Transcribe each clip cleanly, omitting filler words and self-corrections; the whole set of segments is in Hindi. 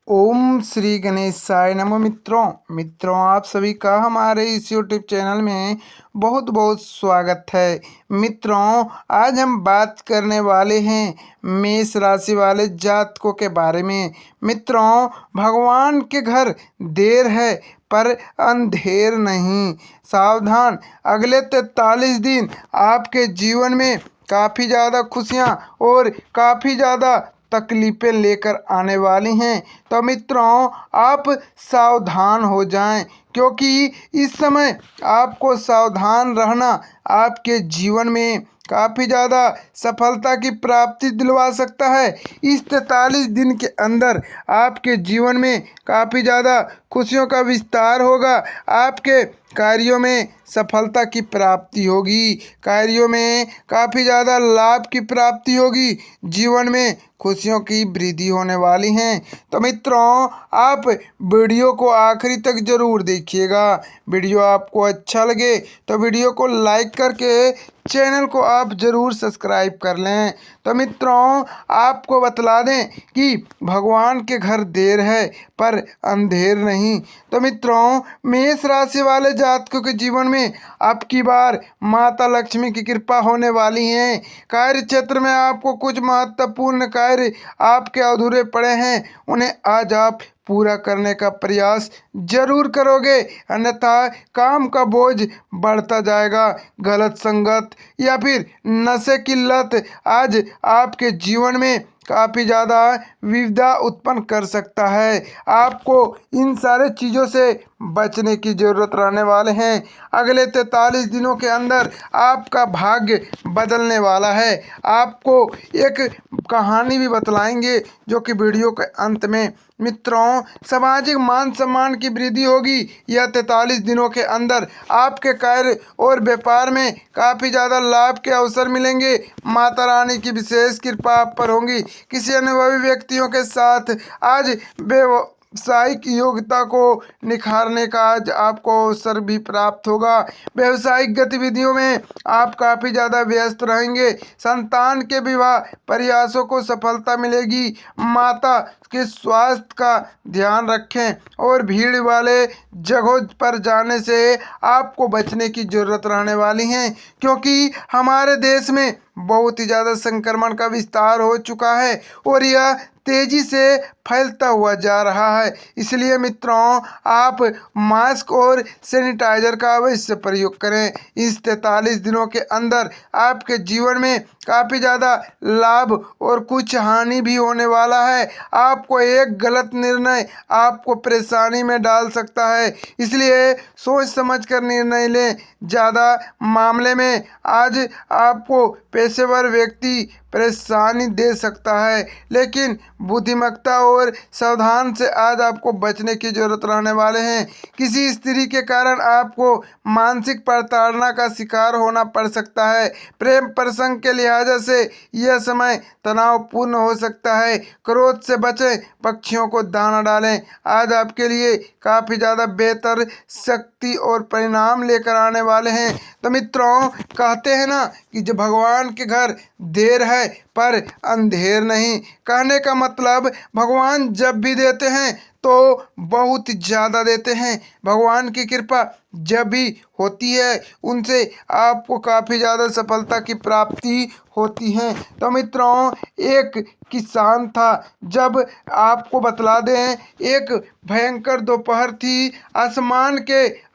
ओम श्री गणेशाय नमः। मित्रों आप सभी का हमारे इस यूट्यूब चैनल में बहुत बहुत स्वागत है। मित्रों आज हम बात करने वाले हैं मेष राशि वाले जातकों के बारे में। मित्रों भगवान के घर देर है पर अंधेर नहीं। सावधान, अगले 43 दिन आपके जीवन में काफ़ी ज़्यादा खुशियाँ और काफ़ी ज़्यादा तकलीफें लेकर आने वाली हैं। तो मित्रों आप सावधान हो जाएं, क्योंकि इस समय आपको सावधान रहना आपके जीवन में काफ़ी ज़्यादा सफलता की प्राप्ति दिलवा सकता है। इस 43 दिन के अंदर आपके जीवन में काफ़ी ज़्यादा खुशियों का विस्तार होगा। आपके कार्यों में सफलता की प्राप्ति होगी, कार्यों में काफ़ी ज़्यादा लाभ की प्राप्ति होगी, जीवन में खुशियों की वृद्धि होने वाली हैं। तो मित्रों आप वीडियो को आखिरी तक ज़रूर देखिएगा। वीडियो आपको अच्छा लगे तो वीडियो को लाइक करके चैनल को आप ज़रूर सब्सक्राइब कर लें। तो मित्रों आपको बतला दें कि भगवान के घर देर है पर अंधेर नहीं। तो मित्रों मेष राशि वाले जातकों के जीवन में अब की बार माता लक्ष्मी की कृपा होने वाली है। कार्य क्षेत्र में आपको कुछ महत्वपूर्ण कार्य आपके अधूरे पड़े हैं, उन्हें आज आप पूरा करने का प्रयास जरूर करोगे, अन्यथा काम का बोझ बढ़ता जाएगा। गलत संगत या फिर नशे की लत आज आपके जीवन में काफ़ी ज़्यादा विविधा उत्पन्न कर सकता है। आपको इन सारे चीज़ों से बचने की ज़रूरत रहने वाले हैं। अगले 43 दिनों के अंदर आपका भाग्य बदलने वाला है। आपको एक कहानी भी बतलाएंगे जो कि वीडियो के अंत में। मित्रों सामाजिक मान सम्मान की वृद्धि होगी। यह 43 दिनों के अंदर आपके कार्य और व्यापार में काफ़ी ज़्यादा लाभ के अवसर मिलेंगे। माता रानी की विशेष कृपा आप पर होंगी। किसी अनुभवी व्यक्तियों के साथ आज व्यावसायिक योग्यता को निखारने का आज आपको अवसर भी प्राप्त होगा। व्यावसायिक गतिविधियों में आप काफ़ी ज़्यादा व्यस्त रहेंगे। संतान के विवाह प्रयासों को सफलता मिलेगी। माता के स्वास्थ्य का ध्यान रखें और भीड़ वाले जगहों पर जाने से आपको बचने की ज़रूरत रहने वाली है, क्योंकि हमारे देश में बहुत ही ज़्यादा संक्रमण का विस्तार हो चुका है और यह तेजी से फैलता हुआ जा रहा है। इसलिए मित्रों आप मास्क और सैनिटाइजर का अवश्य प्रयोग करें। इस 43 दिनों के अंदर आपके जीवन में काफ़ी ज़्यादा लाभ और कुछ हानि भी होने वाला है। आपको एक गलत निर्णय आपको परेशानी में डाल सकता है, इसलिए सोच समझ कर निर्णय लें। ज़्यादा मामले में आज आपको पेशेवर व्यक्ति परेशानी दे सकता है, लेकिन बुद्धिमत्ता और सावधान से आज आपको बचने की जरूरत रहने वाले हैं। किसी स्त्री के कारण आपको मानसिक प्रताड़ना का शिकार होना पड़ सकता है। प्रेम प्रसंग के लिहाज से यह समय तनावपूर्ण हो सकता है। क्रोध से बचें, पक्षियों को दाना डालें। आज आपके लिए काफ़ी ज़्यादा बेहतर शक्ति और परिणाम लेकर आने वाले हैं। तो मित्रों कहते हैं ना कि जब भगवान के घर देर है पर अंधेर नहीं। कहने का मतलब भगवान जब भी देते हैं तो बहुत ज़्यादा देते हैं। भगवान की कृपा जब भी होती है उनसे आपको काफ़ी ज़्यादा सफलता की प्राप्ति होती है। तो मित्रों एक किसान था, जब आपको बतला दें एक भयंकर दोपहर थी।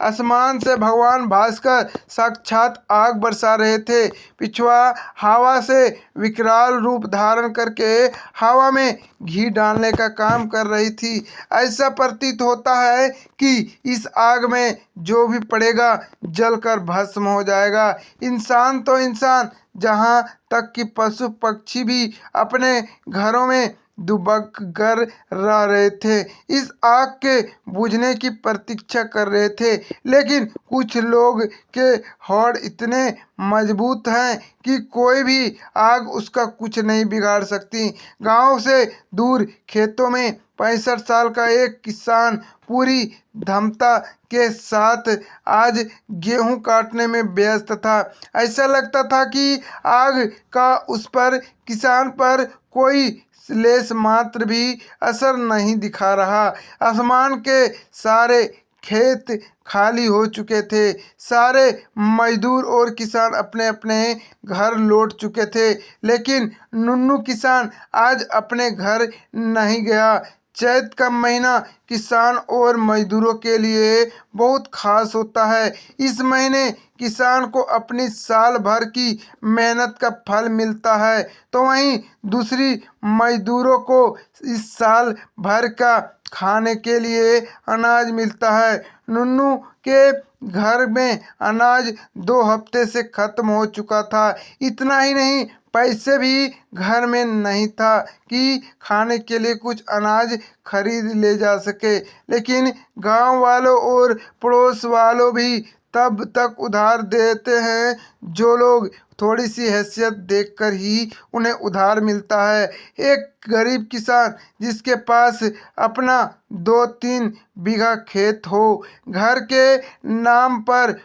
आसमान से भगवान भास्कर साक्षात आग बरसा रहे थे। पिछवा हवा से विकराल रूप धारण करके हवा में घी डालने का काम कर रही थी। ऐसा प्रतीत होता है कि इस आग में जो भी पड़ेगा जलकर भस्म हो जाएगा। इंसान तो इंसान, जहाँ तक कि पशु पक्षी भी अपने घरों में दुबक कर रह रहे थे, इस आग के बुझने की प्रतीक्षा कर रहे थे। लेकिन कुछ लोग के हौड़ इतने मजबूत हैं कि कोई भी आग उसका कुछ नहीं बिगाड़ सकती। गांव से दूर खेतों में 65 साल का एक किसान पूरी धमता के साथ आज गेहूं काटने में व्यस्त था। ऐसा लगता था कि आग का उस पर किसान पर कोई लेस मात्र भी असर नहीं दिखा रहा। आसमान के सारे खेत खाली हो चुके थे। सारे मजदूर और किसान अपने अपने घर लौट चुके थे, लेकिन नुन्नू किसान आज अपने घर नहीं गया। चैत का महीना किसान और मजदूरों के लिए बहुत खास होता है। इस महीने किसान को अपनी साल भर की मेहनत का फल मिलता है, तो वहीं दूसरी मजदूरों को इस साल भर का खाने के लिए अनाज मिलता है। नुन्नू के घर में अनाज 2 हफ्ते से खत्म हो चुका था। इतना ही नहीं, पैसे भी घर में नहीं था कि खाने के लिए कुछ अनाज खरीद ले जा सके। लेकिन गांव वालों और पड़ोस वालों भी तब तक उधार देते हैं जो लोग थोड़ी सी हैसियत देखकर ही उन्हें उधार मिलता है। एक गरीब किसान जिसके पास अपना 2-3 बीघा खेत हो, घर के नाम पर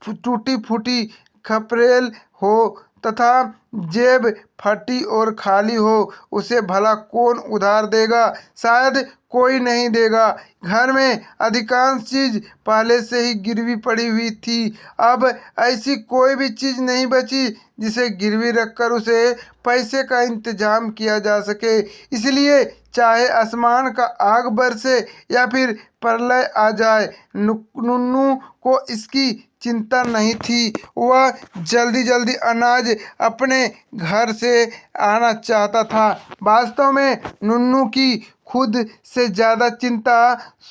टूटी फूटी खपरेल हो तथा जेब फटी और खाली हो, उसे भला कौन उधार देगा? शायद कोई नहीं देगा। घर में अधिकांश चीज पहले से ही गिरवी पड़ी हुई थी। अब ऐसी कोई भी चीज नहीं बची जिसे गिरवी रखकर उसे पैसे का इंतजाम किया जा सके। इसलिए चाहे आसमान का आग बरसे या फिर प्रलय आ जाए, नुन्नू को इसकी चिंता नहीं थी। वह जल्दी जल्दी अनाज अपने घर से आना चाहता था। वास्तव में नुन्नू की खुद से ज्यादा चिंता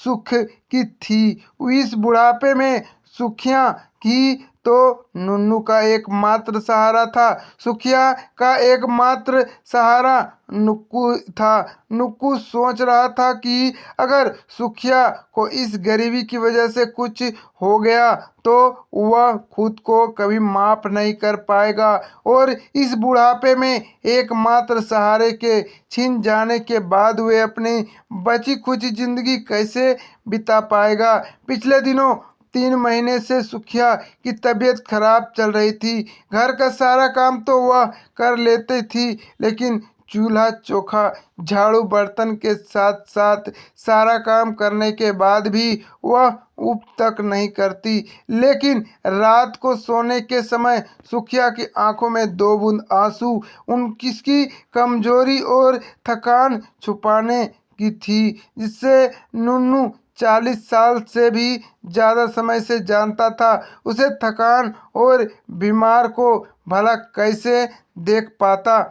सुख की थी। इस बुढ़ापे में सुखिया ही तो नुन्नू का एकमात्र सहारा था। सुखिया का एकमात्र सहारा नुक्कू था। नुक्कू सोच रहा था कि अगर सुखिया को इस गरीबी की वजह से कुछ हो गया तो वह खुद को कभी माफ नहीं कर पाएगा और इस बुढ़ापे में एकमात्र सहारे के छिन जाने के बाद वे अपनी बची खुची जिंदगी कैसे बिता पाएगा। पिछले दिनों 3 महीने से सुखिया की तबीयत खराब चल रही थी। घर का सारा काम तो वह कर लेती थी, लेकिन चूल्हा चौका झाड़ू बर्तन के साथ साथ सारा काम करने के बाद भी वह ऊब तक नहीं करती। लेकिन रात को सोने के समय सुखिया की आंखों में 2 बूंद आंसू उनकी कमजोरी और थकान छुपाने की थी, जिससे नुन्नू 40 साल से भी ज़्यादा समय से जानता था। उसे थकान और बीमार को भला कैसे देख पाता।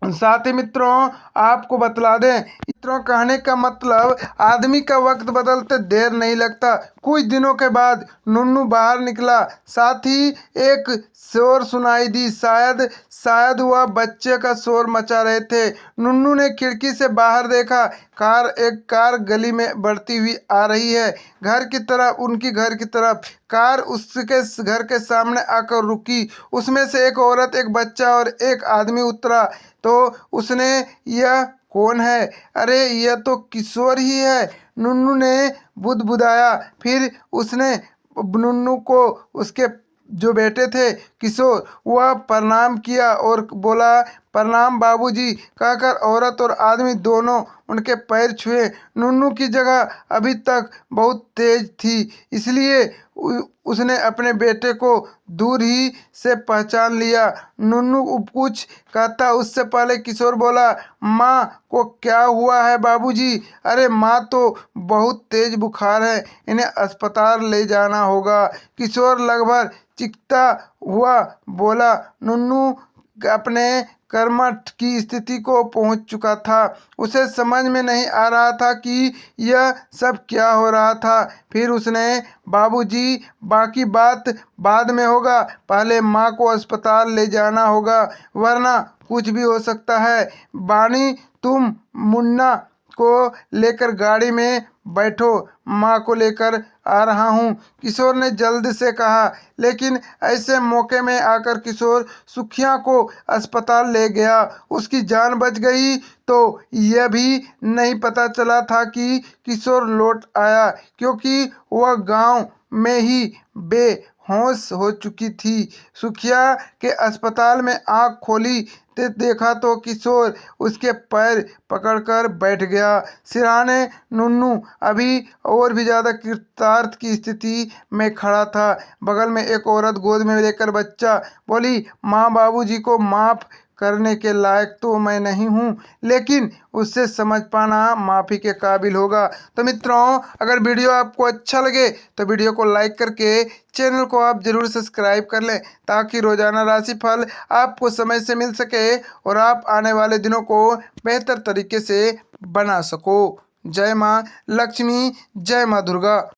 साथ ही मित्रों, आपको बतला दें, मित्रों कहने का मतलब आदमी का वक्त बदलते देर नहीं लगता। कुछ दिनों के बाद नुन्नू बाहर निकला, साथ ही एक शोर सुनाई दी। शायद वह बच्चे का शोर मचा रहे थे। नुन्नू ने खिड़की से बाहर देखा। एक कार गली में बढ़ती हुई आ रही है, उनकी घर की तरफ। कार उसके घर के सामने आकर रुकी। उसमें से एक औरत, एक बच्चा और एक आदमी उतरा। तो उसने, यह कौन है? अरे यह तो किशोर ही है, नुन्नू ने बुदबुदाया। फिर उसने नुन्नू को उसके जो बेटे थे किशोर, वह प्रणाम किया और बोला, प्रणाम बाबूजी कहकर औरत और आदमी दोनों उनके पैर छुए। नुन्नू की जगह अभी तक बहुत तेज थी, इसलिए उसने अपने बेटे को दूर ही से पहचान लिया। नुन्नू कुछ कहता उससे पहले किशोर बोला, माँ को क्या हुआ है बाबूजी? अरे माँ तो बहुत तेज बुखार है, इन्हें अस्पताल ले जाना होगा। किशोर लगभग चीखता हुआ बोला। नुन्नू अपने कर्मठ की स्थिति को पहुंच चुका था। उसे समझ में नहीं आ रहा था कि यह सब क्या हो रहा था। फिर उसने, बाबूजी बाकी बात बाद में होगा, पहले माँ को अस्पताल ले जाना होगा वरना कुछ भी हो सकता है। बानी, तुम मुन्ना को लेकर गाड़ी में बैठो, माँ को लेकर आ रहा हूँ, किशोर ने जल्द से कहा। लेकिन ऐसे मौके में आकर किशोर सुखिया को अस्पताल ले गया। उसकी जान बच गई तो यह भी नहीं पता चला था कि किशोर लौट आया, क्योंकि वह गांव में ही होश हो चुकी थी। सुखिया के अस्पताल में आंख खोली तो देखा तो किशोर उसके पैर पकड़कर बैठ गया। सिरहाने नुन्नू अभी और भी ज्यादा कृतार्थ की स्थिति में खड़ा था। बगल में एक औरत गोद में लेकर बच्चा बोली, माँ बाबूजी को माफ करने के लायक तो मैं नहीं हूँ, लेकिन उससे समझ पाना माफ़ी के काबिल होगा। तो मित्रों, अगर वीडियो आपको अच्छा लगे तो वीडियो को लाइक करके चैनल को आप ज़रूर सब्सक्राइब कर लें, ताकि रोजाना राशिफल आपको समय से मिल सके और आप आने वाले दिनों को बेहतर तरीके से बना सको। जय माँ लक्ष्मी, जय माँ दुर्गा।